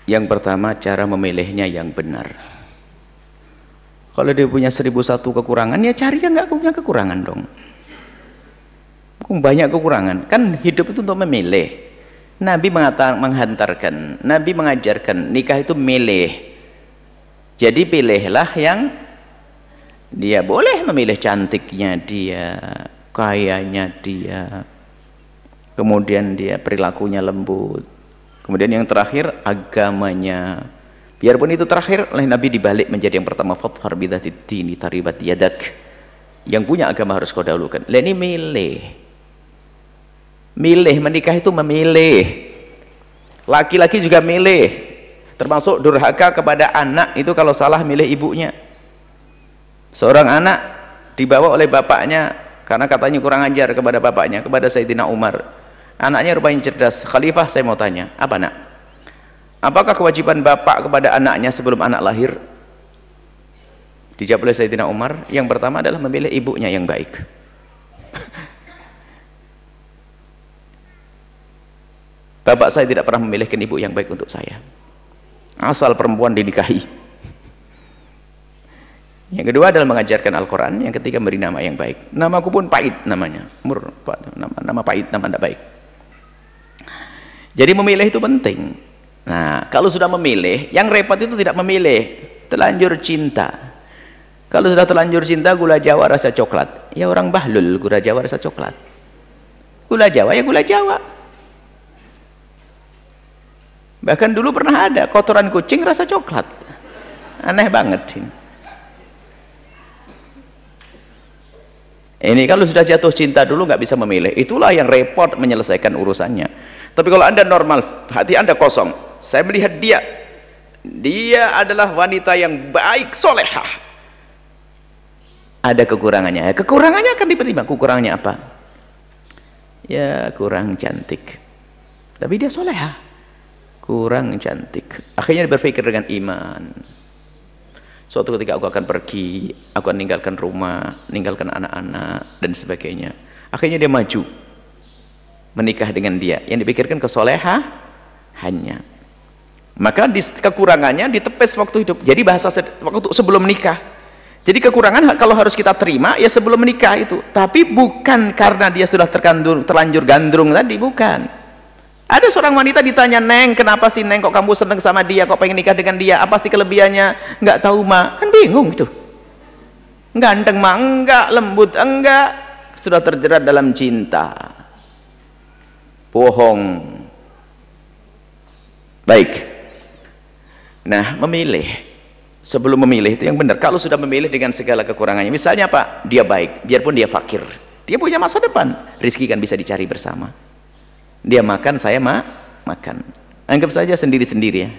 Yang pertama, cara memilihnya yang benar. Kalau dia punya 1001 kekurangan, ya cari yang nggak punya kekurangan dong. Banyak kekurangan, kan hidup itu untuk memilih. Nabi menghantarkan, Nabi mengajarkan nikah itu milih. Jadi pilihlah yang dia boleh memilih cantiknya dia, kayanya dia, kemudian dia perilakunya lembut, kemudian yang terakhir agamanya. Biarpun itu terakhir oleh Nabi dibalik menjadi yang pertama, fadfar bidzatid dini taribat yadak. Yang punya agama harus kau dahulukan. Lah ini milih. Milih menikah itu memilih. Laki-laki juga milih. Termasuk durhaka kepada anak itu kalau salah milih ibunya. Seorang anak dibawa oleh bapaknya karena katanya kurang ajar kepada bapaknya, kepada Sayyidina Umar. Anaknya rupanya cerdas. Khalifah, saya mau tanya, apa nak? Apakah kewajiban bapak kepada anaknya sebelum anak lahir? Dijawab oleh Sayyidina Umar, yang pertama adalah memilih ibunya yang baik. Bapak saya tidak pernah memilihkan ibu yang baik untuk saya. Asal perempuan dinikahi. Yang kedua adalah mengajarkan Al-Quran. Yang ketiga memberi nama yang baik. Namaku pun pahit namanya. Nama pahit, nama tidak baik. Jadi memilih itu penting. Nah, kalau sudah memilih, yang repot itu tidak memilih, telanjur cinta. Kalau sudah telanjur cinta, gula Jawa rasa coklat. Ya orang bahlul, gula Jawa rasa coklat. Gula Jawa ya gula Jawa. Bahkan dulu pernah ada kotoran kucing rasa coklat. Aneh banget ini. Ini kalau sudah jatuh cinta dulu nggak bisa memilih. Itulah yang repot menyelesaikan urusannya. Tapi kalau Anda normal, hati Anda kosong, saya melihat dia adalah wanita yang baik, solehah. Ada kekurangannya. Kekurangannya akan dipertimbangkan. Kekurangannya apa? Ya kurang cantik. Tapi dia solehah. Kurang cantik. Akhirnya dia berpikir dengan iman. Suatu ketika aku akan pergi, aku akan meninggalkan rumah, meninggalkan anak-anak dan sebagainya. Akhirnya dia maju menikah dengan dia. Yang dipikirkan kesoleha hanya. Maka kekurangannya ditepis waktu hidup. Jadi bahasa waktu sebelum menikah. Jadi kekurangan kalau harus kita terima ya sebelum menikah itu. Tapi bukan karena dia sudah terlanjur gandrung tadi, bukan. Ada seorang wanita ditanya, "Neng, kenapa sih Neng kok kamu seneng sama dia, kok pengen nikah dengan dia? Apa sih kelebihannya?" Nggak tahu mak, kan bingung gitu. Ganteng mah enggak, lembut enggak, sudah terjerat dalam cinta. Bohong. Baik. Nah, memilih. Sebelum memilih itu yang benar. Kalau sudah memilih dengan segala kekurangannya, misalnya apa? Dia baik, biarpun dia fakir, dia punya masa depan. Rizki kan bisa dicari bersama. Dia makan, saya makan. Anggap saja sendiri-sendiri ya.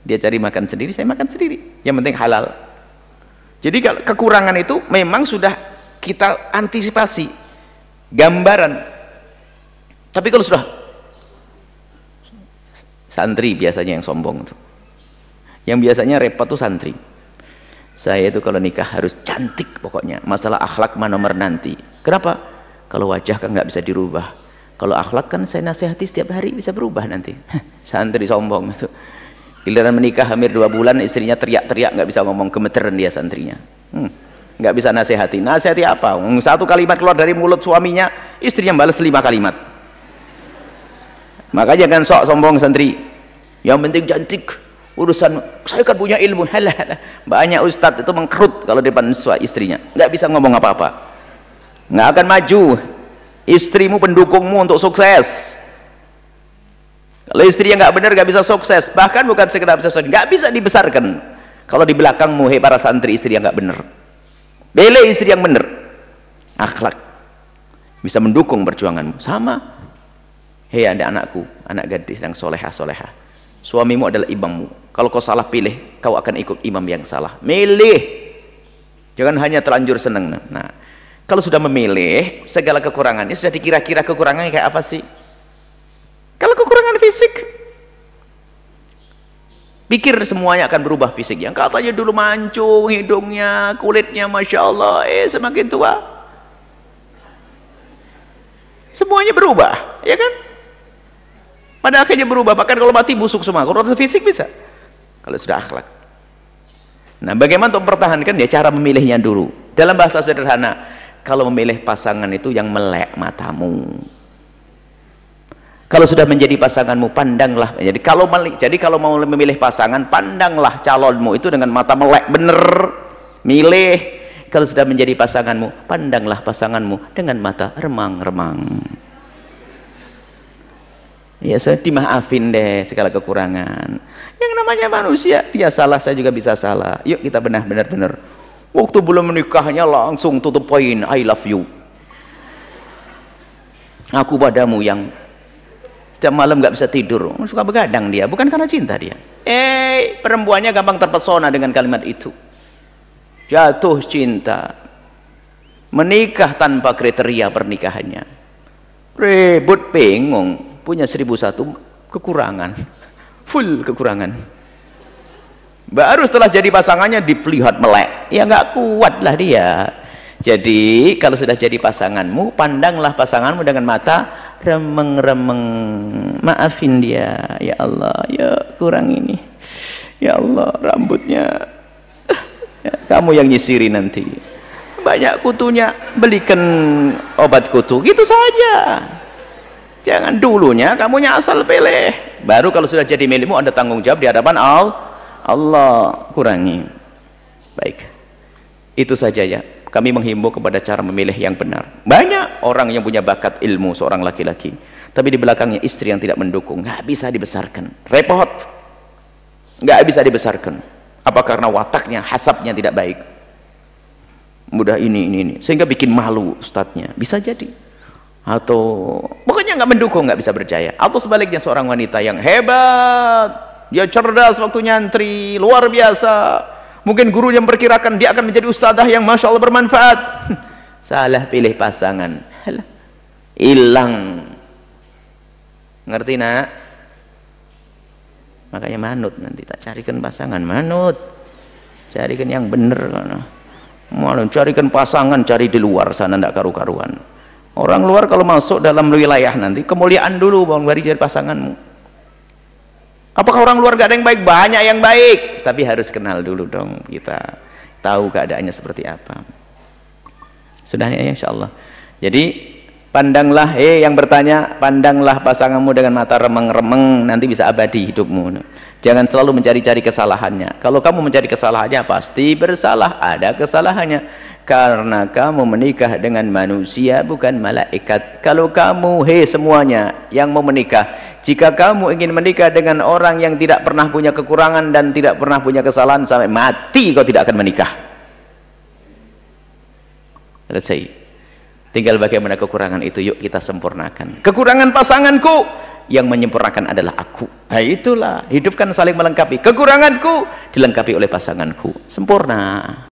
Dia cari makan sendiri, saya makan sendiri. Yang penting halal. Jadi kalau kekurangan itu memang sudah kita antisipasi. Gambaran. Tapi kalau sudah santri biasanya yang sombong tuh. Yang biasanya repot tuh santri. Saya itu kalau nikah harus cantik pokoknya. Masalah akhlak mah nomor nanti. Kenapa? Kalau wajah kan nggak bisa dirubah. Kalau akhlak kan saya nasihati setiap hari bisa berubah nanti. Santri sombong itu. Giliran menikah hampir 2 bulan istrinya teriak-teriak nggak bisa ngomong, gemeteran dia santrinya. Nggak bisa nasihati. Nasihati apa? Satu kalimat keluar dari mulut suaminya, istrinya balas 5 kalimat. Makanya jangan sok sombong santri. Yang penting cantik. Urusan saya kan punya ilmu. Halah. Banyak ustadz itu mengkerut kalau depan istrinya. Nggak bisa ngomong apa-apa. Nggak akan maju. Istrimu pendukungmu untuk sukses. Kalau istrinya nggak benar nggak bisa sukses, bahkan bukan sekedar bisa sukses, nggak bisa dibesarkan. Kalau di belakangmu para santri istri yang nggak benar, bela istri yang benar, akhlak bisa mendukung perjuanganmu. Sama, hei ada anakku, anak gadis yang soleha, suamimu adalah imammu. Kalau kau salah pilih, kau akan ikut imam yang salah. Milih, jangan hanya terlanjur seneng. Nah, kalau sudah memilih, segala kekurangannya sudah dikira-kira kekurangannya kayak apa sih? Kalau kekurangan fisik, pikir semuanya akan berubah fisik. Yang katanya dulu mancung, hidungnya, kulitnya, Masya Allah, semakin tua, semuanya berubah, ya kan? pada akhirnya berubah. Bahkan kalau mati busuk semua. Kalau fisik bisa, kalau sudah akhlak. Nah, bagaimana untuk mempertahankan? Ya cara memilihnya dulu. Dalam bahasa sederhana, kalau memilih pasangan itu yang melek matamu. Kalau sudah menjadi pasanganmu, pandanglah. Jadi kalau mau memilih pasangan, pandanglah calonmu itu dengan mata melek, bener milih. Kalau sudah menjadi pasanganmu, pandanglah pasanganmu dengan mata remang-remang. Ya, saya dimaafin deh segala kekurangan. Yang namanya manusia, dia salah, saya juga bisa salah. Yuk kita benar-benar. Waktu belum menikahnya langsung tutup poin, I love you. Aku padamu yang setiap malam nggak bisa tidur, suka begadang dia, bukan karena cinta dia. Perempuannya gampang terpesona dengan kalimat itu. Jatuh cinta, menikah tanpa kriteria pernikahannya, ribut, bingung, punya 1001 kekurangan, full kekurangan. Baru setelah jadi pasangannya dilihat melek, ya nggak kuat lah dia. Jadi kalau sudah jadi pasanganmu, pandanglah pasanganmu dengan mata remeng-remeng. Maafin dia, ya Allah, ya kurang ini, ya Allah rambutnya, ya, kamu yang nyisiri nanti, banyak kutunya, belikan obat kutu, gitu saja. Jangan dulunya kamunya asal pilih, baru kalau sudah jadi milikmu ada tanggung jawab di hadapan Allah. Kurangi. Baik, itu saja ya, kami menghimbau kepada cara memilih yang benar. Banyak orang yang punya bakat ilmu, seorang laki-laki, tapi di belakangnya istri yang tidak mendukung, nggak bisa dibesarkan, repot, nggak bisa dibesarkan. Apa karena wataknya, hasabnya tidak baik, mudah ini, sehingga bikin malu ustadznya, bisa jadi. Atau pokoknya nggak mendukung, nggak bisa berjaya. Atau sebaliknya, seorang wanita yang hebat, dia cerdas waktu nyantri, luar biasa, mungkin guru yang perkirakan dia akan menjadi ustadzah yang masya Allah bermanfaat. Salah pilih pasangan, hilang. Ngerti nak? Makanya manut, nanti tak carikan pasangan, manut, carikan yang bener. Malah carikan pasangan, cari di luar sana ndak karu-karuan. Orang luar kalau masuk dalam wilayah nanti kemuliaan dulu bang, baru cari pasanganmu. Apakah orang luar gak ada yang baik? Banyak yang baik, tapi harus kenal dulu dong, kita tahu keadaannya seperti apa. Sudah ya, insya Allah. Jadi pandanglah, yang bertanya, pandanglah pasanganmu dengan mata remeng-remeng, nanti bisa abadi hidupmu. Jangan selalu mencari-cari kesalahannya. Kalau kamu mencari kesalahannya, pasti bersalah, ada kesalahannya, karena kamu menikah dengan manusia, bukan malaikat. Kalau kamu, semuanya yang mau menikah, jika kamu ingin menikah dengan orang yang tidak pernah punya kekurangan dan tidak pernah punya kesalahan, sampai mati kau tidak akan menikah. Selesai. Tinggal bagaimana kekurangan itu, yuk kita sempurnakan. Kekurangan pasanganku, yang menyempurnakan adalah aku. Nah, itulah hidup kan saling melengkapi. Kekuranganku dilengkapi oleh pasanganku, sempurna.